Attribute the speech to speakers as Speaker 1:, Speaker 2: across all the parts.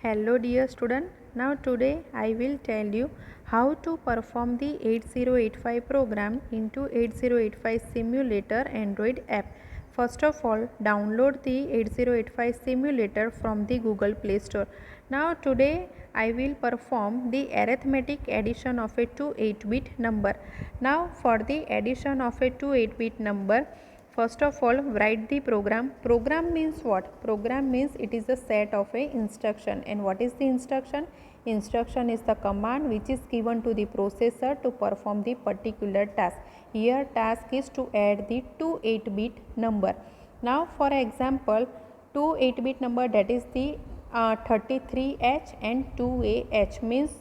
Speaker 1: Hello dear student, now today I will tell you how to perform the 8085 program into 8085 simulator Android app. First of all, download the 8085 simulator from the Google Play Store. Now today I will perform the arithmetic addition of a 2 8-bit number. Now for the addition of a 2 8-bit number, first of all, write the program. Program means what? Program means it is a set of a instruction. And what is the instruction? Instruction is the command which is given to the processor to perform the particular task. Here task is to add the 2 8-bit number. Now for example, 2 8-bit number, that is the 33H and 2AH means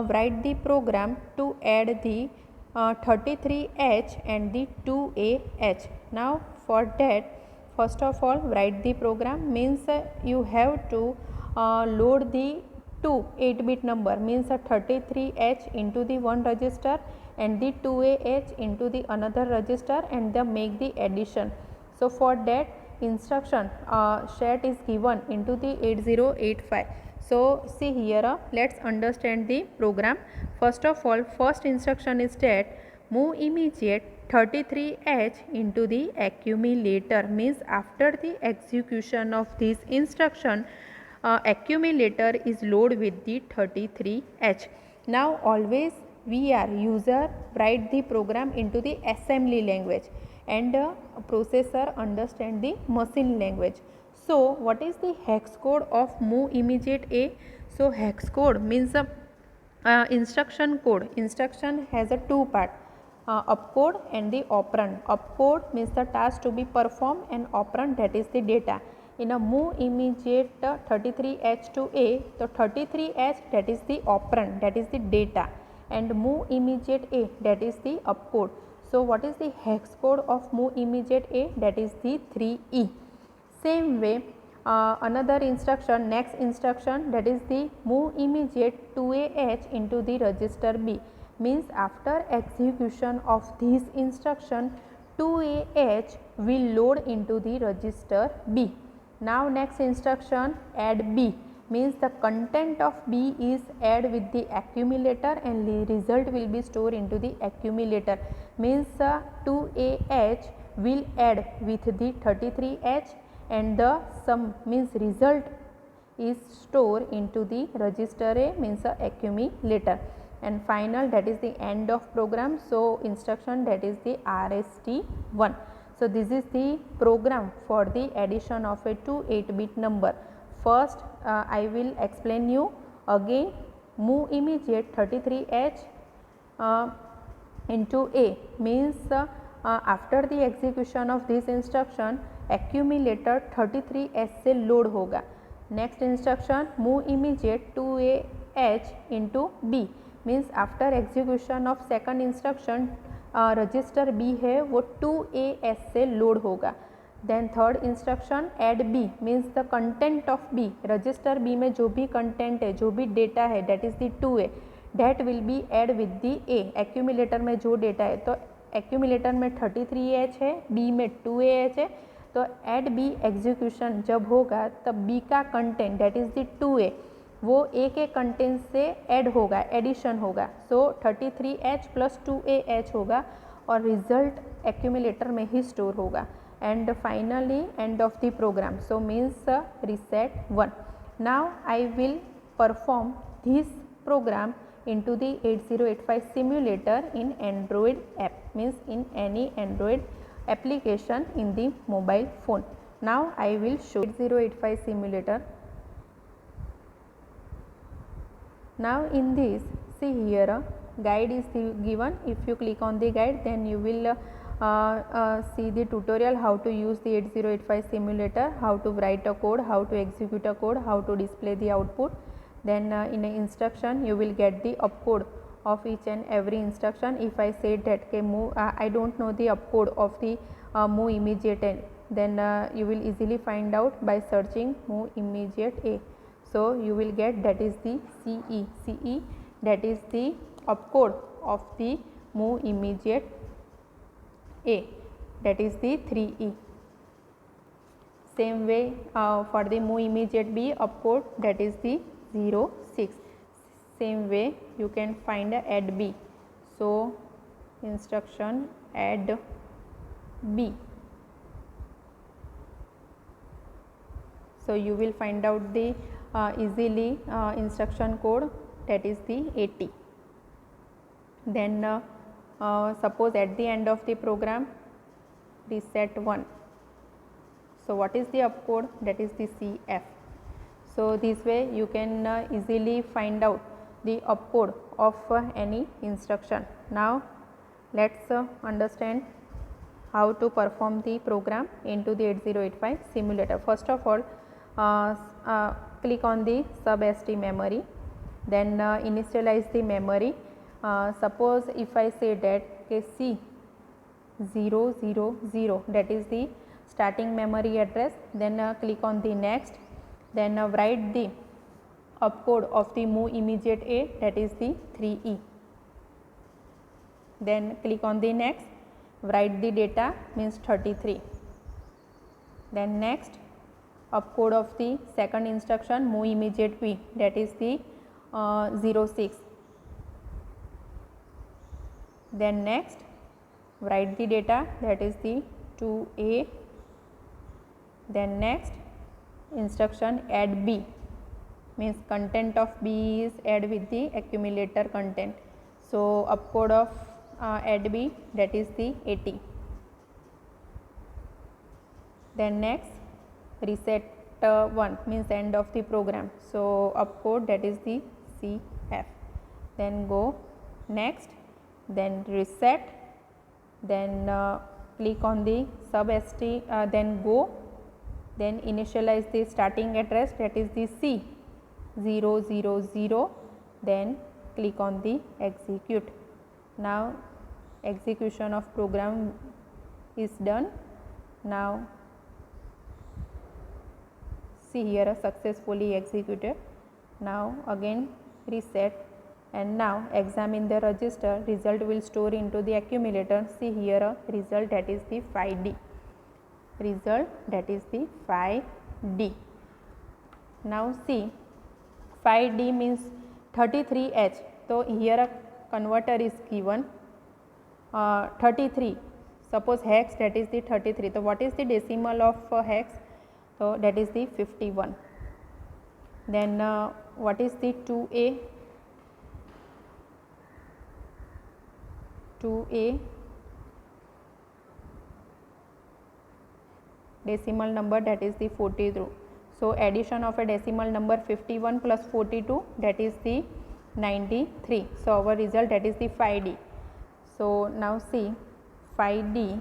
Speaker 1: write the program to add the 33H and the 2AH. Now for that, first of all write the program means you have to load the 2 8-bit number means 33H into the one register and the 2AH into the another register and then make the addition. So for that instruction set is given into the 8085. So see here, let's understand the program. First of all, first instruction is that move immediate 33H into the accumulator means after the execution of this instruction, accumulator is loaded with the 33H. Now always we are user write the program into the assembly language and processor understand the machine language. So what is the hex code of move immediate A? So hex code means instruction code. Instruction has a two part, opcode and the operand. Opcode means the task to be performed and operand, that is the data. In a move immediate 33H to A, the 33H, that is the operand, that is the data, and move immediate A, that is the opcode. So what is the hex code of move immediate A? That is the 3E. Same way, another instruction, next instruction, that is the move immediate 2AH into the register B means after execution of this instruction 2AH will load into the register B. Now next instruction, add B means the content of B is add with the accumulator and the result will be stored into the accumulator means 2AH will add with the 33H and the sum means result is stored into the register A means accumulator, and final, that is the end of program. So instruction, that is the RST1. So this is the program for the addition of a 2 8-bit number. First I will explain you again. Move immediate 33H into A means after the execution of this instruction accumulator 33H से load होगा. Next instruction move immediate 2AH into B means after execution of second instruction register B है वो 2AH से load होगा. Then third instruction add B means the content of B, register B में जो भी content है, जो भी डेटा है, that is the 2A, that will be add with the A. Accumulator में जो डेटा है, तो एक्यूमुलेटर में 33H है, B में 2AH है, तो ऐड B एग्जीक्यूशन जब होगा तब B का content, that is the 2A, वो A के कंटेंट से ऐड होगा, एडिशन होगा. सो 33H प्लस 2AH होगा और रिजल्ट एक्यूमुलेटर में ही स्टोर होगा. And finally end of the program, so means reset 1. Now I will perform this program into the 8085 simulator in Android app means in any Android application in the mobile phone. Now I will show 8085 simulator. Now in this, see here a guide is given. If you click on the guide, then you will see the tutorial how to use the 8085 simulator, how to write a code, how to execute a code, how to display the output. Then in an instruction you will get the opcode of each and every instruction. If I say that okay, move, I don't know the opcode of the move immediate A, then you will easily find out by searching move immediate A. So you will get that is the CE, that is the opcode of the move immediate A, that is the 3E. Same way for the move immediate B opcode, that is the 0 6. Same way you can find add B. So instruction add B. So you will find out the easily instruction code, that is the 80. Then suppose at the end of the program reset 1. So what is the opcode? That is the CF. So this way you can easily find out the opcode of any instruction. Now let's understand how to perform the program into the 8085 simulator. First of all, click on the sub ST memory, then initialize the memory. Suppose if I say that C 000, that is the starting memory address, then click on the next, then write the opcode of the move immediate A, that is the 3E. Then click on the next, write the data, means 33. Then next, opcode of the second instruction move immediate B, that is the 06. Then next, write the data, that is the 2A. Then next, instruction add B, means content of B is add with the accumulator content. So opcode of add B, that is the 80. Then next, reset 1 means end of the program. So opcode, that is the CF. Then go next, then reset, then click on the sub ST, then go, then initialize the starting address, that is the C 000, then click on the execute. Now execution of program is done. Now see here, successfully executed. Now again reset, and now examine the register, result will store into the accumulator. See here a result, that is the 5D. Result, that is the 5D. Now see, 5D means 33H. So here a converter is given 33. Suppose hex, that is the 33. So what is the decimal of hex? So that is the 51. Then what is the 2A? 2A decimal number, that is the 42. So addition of a decimal number 51 plus 42, that is the 93. So our result, that is the 5D. So now see 5D,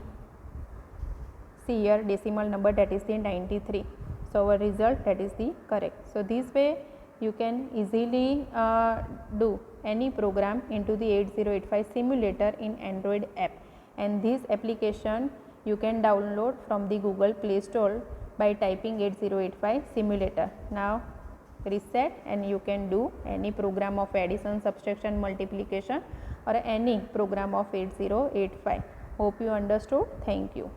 Speaker 1: see here decimal number, that is the 93. So our result, that is the correct. So this way you can easily do any program into the 8085 simulator in Android app, and this application you can download from the Google Play Store by typing 8085 simulator. Now reset, and you can do any program of addition, subtraction, multiplication, or any program of 8085. Hope you understood. Thank you.